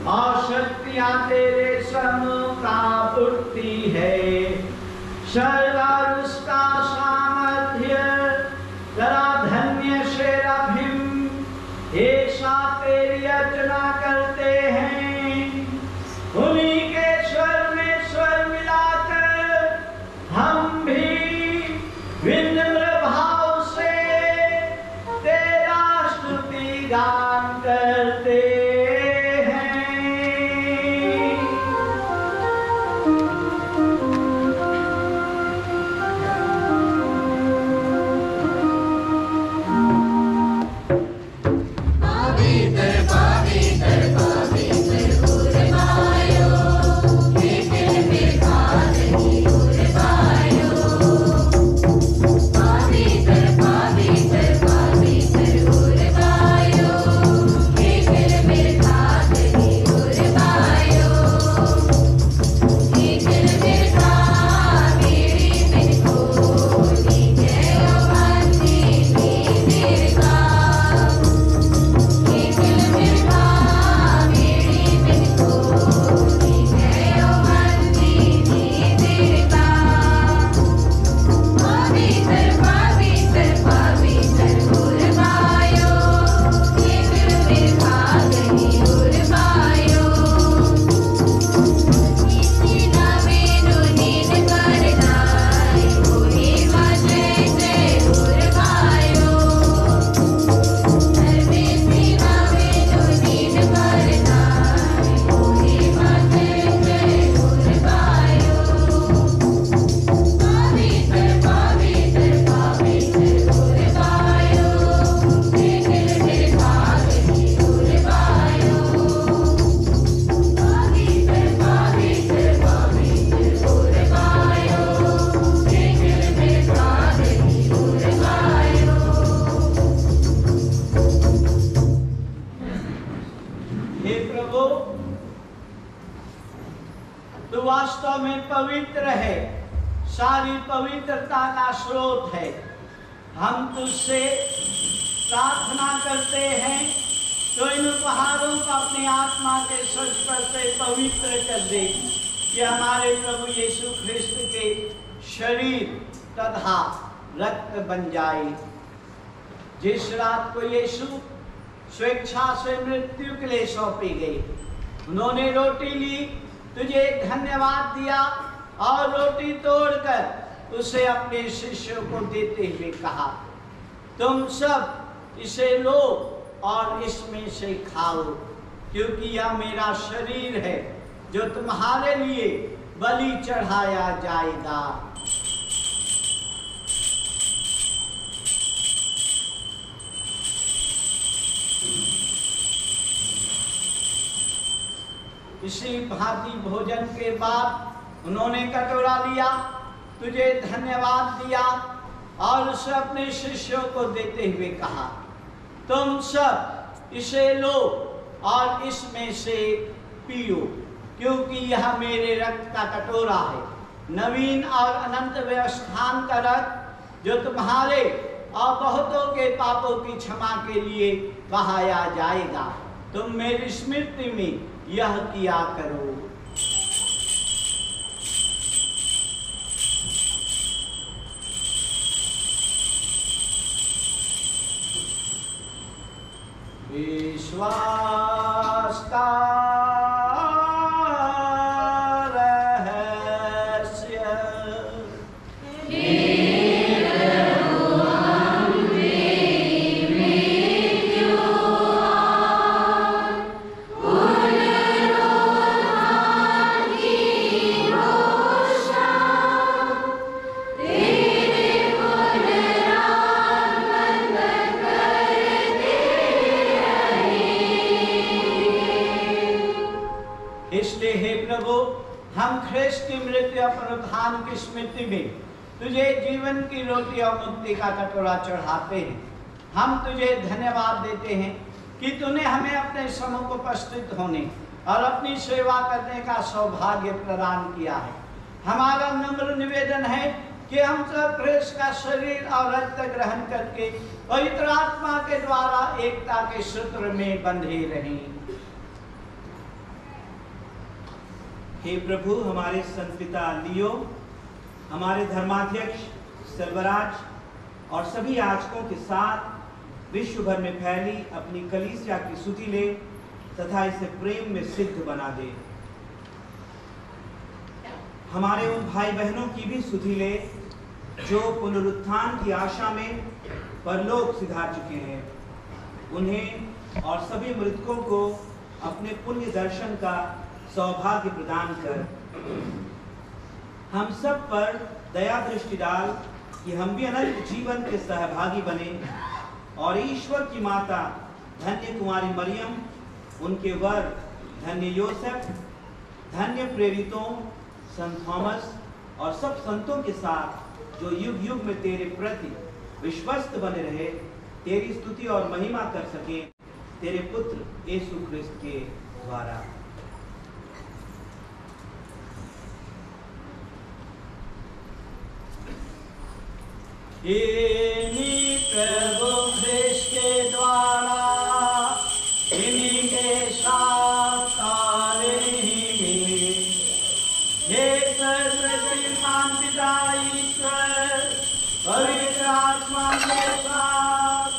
और शक्तियां तेरे सम्मुख प्राप्त उठती है। स्वर्ग और उसका सामर्थ्य तेरा धन्य शेराफिम एक साथ तेरी अर्चना करते हैं। उन्हीं के स्वर में स्वर मिलाकर हम भी विनम्र भाव से तेरा स्तुति गान करते हैं। वास्तव में पवित्र है, सारी पवित्रता का स्रोत है। हम तुझसे प्रार्थना करते हैं तो इन उपहारों को अपनी आत्मा के स्पर्श से पवित्र कर दे, कि हमारे प्रभु यीशु ख्रिस्त के शरीर तथा रक्त बन जाए। जिस रात को यीशु स्वेच्छा से मृत्यु के लिए सौंपी गई, उन्होंने रोटी ली, तुझे धन्यवाद दिया और रोटी तोड़कर उसे अपने शिष्यों को देते हुए कहा, तुम सब इसे लो और इसमें से खाओ, क्योंकि यह मेरा शरीर है जो तुम्हारे लिए बलि चढ़ाया जाएगा। इसी भांति भोजन के बाद उन्होंने कटोरा लिया, तुझे धन्यवाद दिया और उसे अपने शिष्यों को देते हुए कहा, तुम सब इसे लो और इसमें से पियो, क्योंकि यह मेरे रक्त का कटोरा है, नवीन और अनंत व्यवस्थान का रक्त, जो तुम्हारे और बहुतों के पापों की क्षमा के लिए बहाया जाएगा। तुम मेरी स्मृति में यह किया करो। विश्वास का रहस्य हम ख्रिस्त की मृत्यु और पुनरुत्थान की स्मृति में तुझे जीवन की रोटी और मुक्ति का कटोरा चढ़ाते हैं। हम तुझे धन्यवाद देते हैं कि तूने हमें अपने सम्मुख उपस्थित होने और अपनी सेवा करने का सौभाग्य प्रदान किया है। हमारा नम्र निवेदन है कि हम सब ख्रिस्त का शरीर और रक्त ग्रहण करके पवित्र आत्मा के द्वारा एकता के सूत्र में बंधे रहें। हे प्रभु, हमारे संत पिता लियो, हमारे धर्माध्यक्ष सर्वराज और सभी याजकों के साथ विश्व भर में फैली अपनी कलीसिया की स्तुति ले तथा इसे प्रेम में सिद्ध बना दे। हमारे उन भाई बहनों की भी स्तुति ले जो पुनरुत्थान की आशा में परलोक सिधार चुके हैं। उन्हें और सभी मृतकों को अपने पुण्य दर्शन का सौभाग्य प्रदान कर हम सब पर दया दृष्टि डाल कि हम भी अनंत जीवन के सहभागी बने और ईश्वर की माता धन्य कुमारी मरियम, उनके वर धन्य योसेफ, धन्य प्रेरितों संत थॉमस और सब संतों के साथ जो युग युग में तेरे प्रति विश्वस्त बने रहे, तेरी स्तुति और महिमा कर सके तेरे पुत्र यीशु ख्रिस्त के द्वारा। इन्हीं प्रभु ख्रिस्त के द्वारा इन्हीं के साथ सारे ही हे सर्वशक्तिमान पिता ईश्वर पवित्र आत्मा के साथ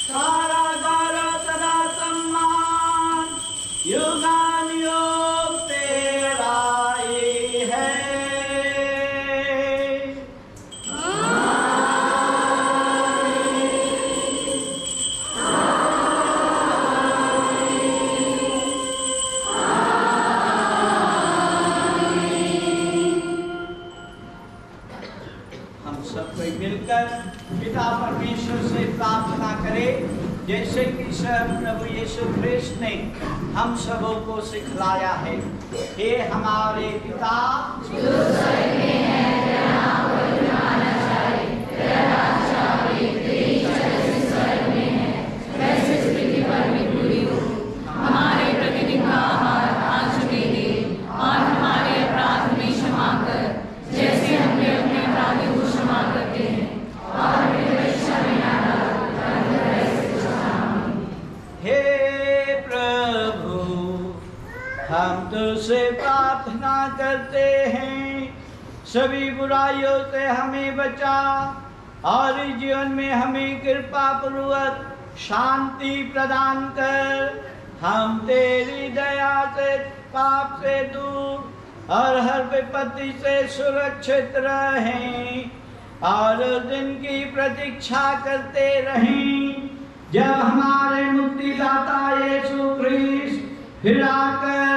सारा गौरव सदा सम्मान युगानुयुग तेरा ही है। पिता परमेश्वर से प्रार्थना करें जैसे कि प्रभु यीशु ख्रिस्त ने हम सबों को सिखलाया है। हे हमारे पिता जो स्वर्ग में है, तेरा नाम पवित्र माना जाए, तेरा राज्य आए, तेरी इच्छा जैसे स्वर्ग में है वैसे पृथ्वी पर भी पूरी हो। हमारे प्रतिदिन का आहार आज हमें दे और हमारे अपराध में क्षमा कर जैसे हमने अपने अपराधियों को क्षमा करते हैं, और परीक्षा में न डाल, हे प्रभु हम तुझसे प्रार्थना करते हैं, सभी बुराइयों से हमें बचा और इस जीवन में हमें कृपा पूर्वक शांति प्रदान कर। हम तेरी दया से पाप से दूर और हर विपत्ति से सुरक्षित रहें और उस दिन की प्रतीक्षा करते रहें जब हमारे मुक्तिदाता यीशु ख्रीस्त फिर आकर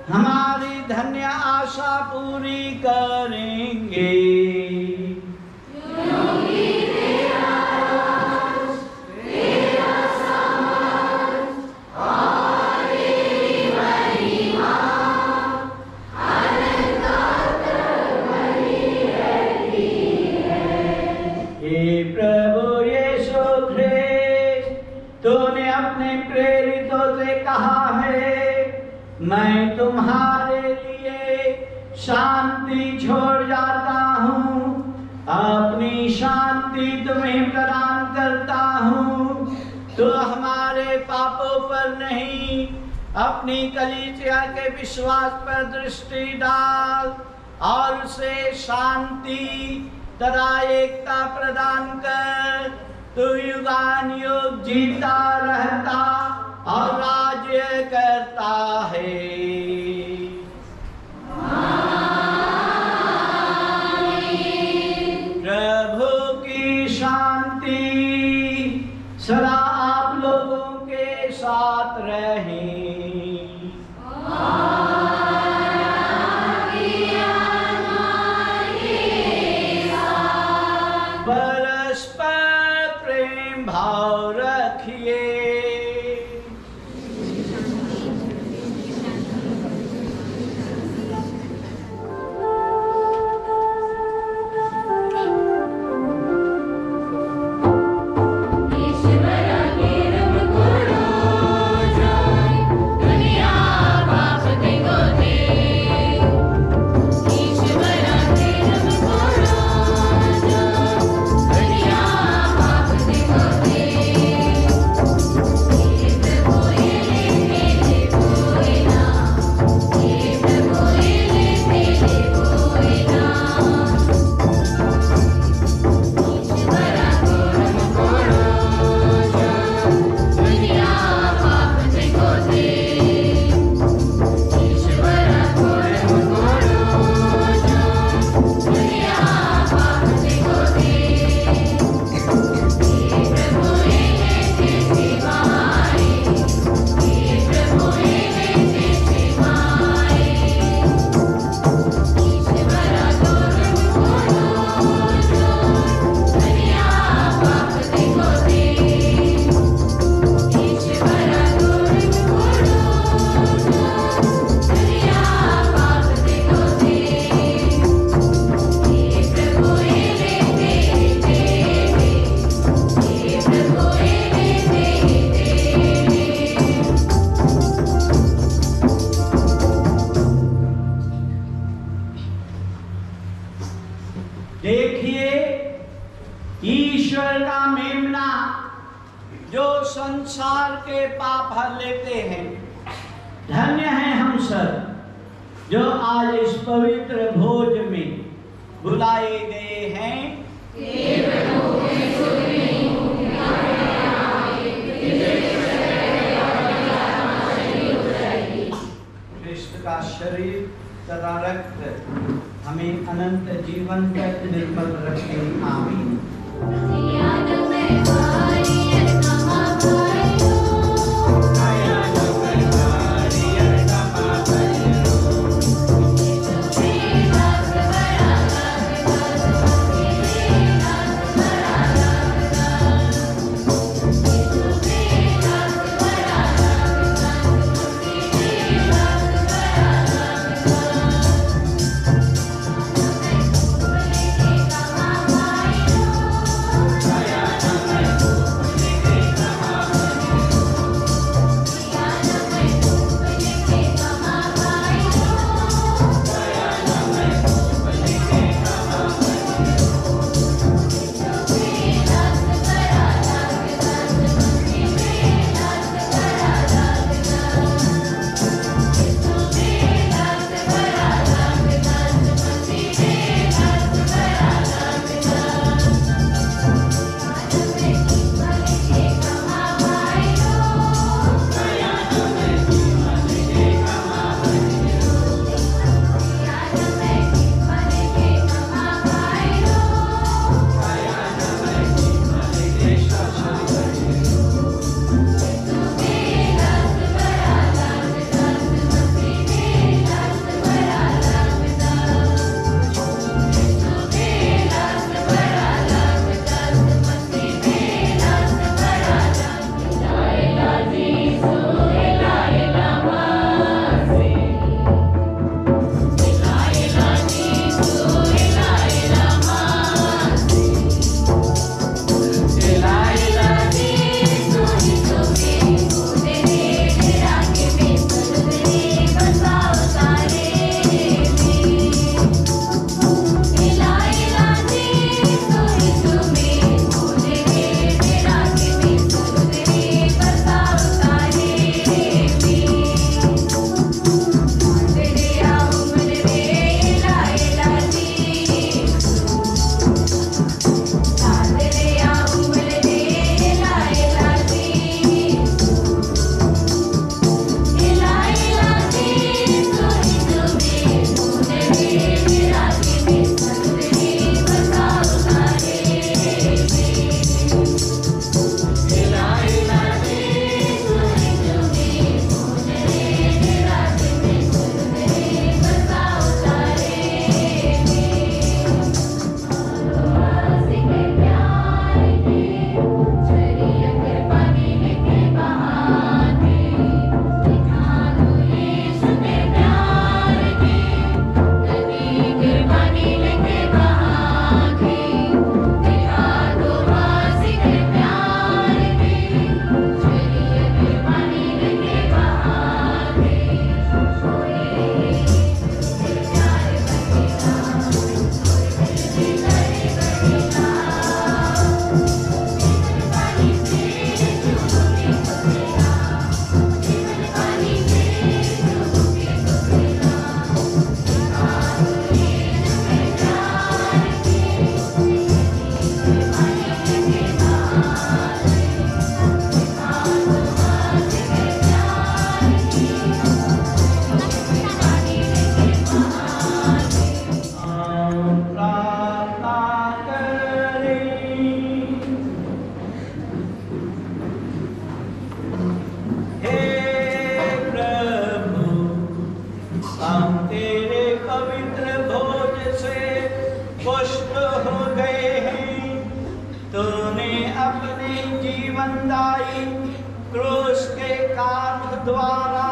हमारी धन्य आशा पूरी करेंगे। प्रभु यीशु ख्रीस्त, तूने अपने प्रेरितों से कहा है, मैं तुम्हारे लिए शांति छोड़ जाता हूँ, अपनी शांति तुम्हें प्रदान करता हूँ। तो हमारे पापों पर नहीं, अपनी कलीसिया के विश्वास पर दृष्टि डाल और उसे शांति तथा एकता प्रदान कर। तू युगानुयुग जीता रहता और राज्य करता है। प्रभु की शांति सदा आप लोगों के साथ रहे। परस्पर प्रेम भाव रखिए। देखिए, ईश्वर का मेमना जो संसार के पाप हर लेते हैं। धन्य हैं हम सब जो आज इस पवित्र भोज में बुलाए गए हैं। कृष्ण का शरीर तथा रक्त हमें अनंत जीवन तक निर्मल रखे। आमीन। तेरे पवित्र भोज से पुष्ट हो गए हैं। तूने अपने जीवनदायी क्रूस के काट द्वारा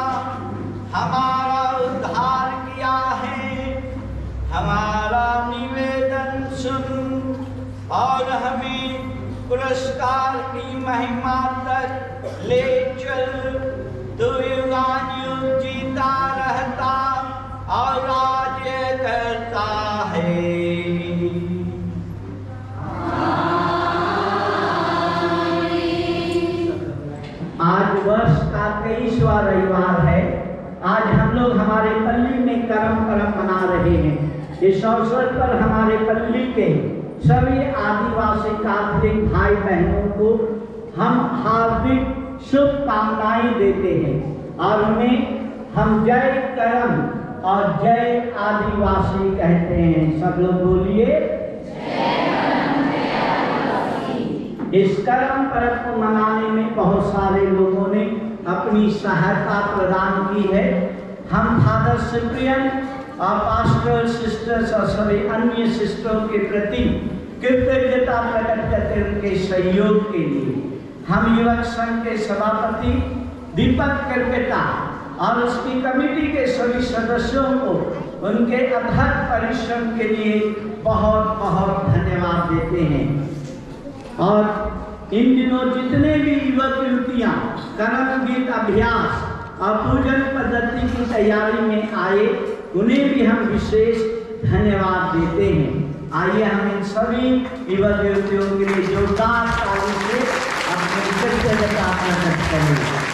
हमारा उद्धार किया है। हमारा निवेदन सुन और हमें पुरस्कार की महिमा तक ले चल। तू युगानुयुग जीता रहता और राज्य करता है। आज वर्ष का 23वां रविवार है। आज हम लोग हमारे पल्ली में करम मना रहे हैं। इस अवसर पर हमारे पल्ली के सभी आदिवासी कैथोलिक भाई बहनों को हम हार्दिक शुभकामनाएं देते हैं और उन्हें हम जय करम और जय आदिवासी कहते हैं। सब लोग बोलिए। इस करम पर्व को मनाने में बहुत सारे लोगों ने अपनी सहायता प्रदान की है। हम फादर सिप्रियन और पास्टरल सिस्टर्स और सभी अन्य सिस्टरों के प्रति कृतज्ञता प्रकट करते उनके सहयोग के लिए हम युवक संघ के सभापति दीपक करकेटा और उसकी कमेटी के सभी सदस्यों को उनके अथक परिश्रम के लिए बहुत बहुत धन्यवाद देते हैं। और इन दिनों जितने भी युवक युवतियाँ कर्म गीत अभ्यास और पूजन पद्धति की तैयारी में आए उन्हें भी हम विशेष धन्यवाद देते हैं। आइए हम इन सभी युवक युवतियों के लिए जोरदार ताली से अपनी कृतज्ञता प्रकट करें।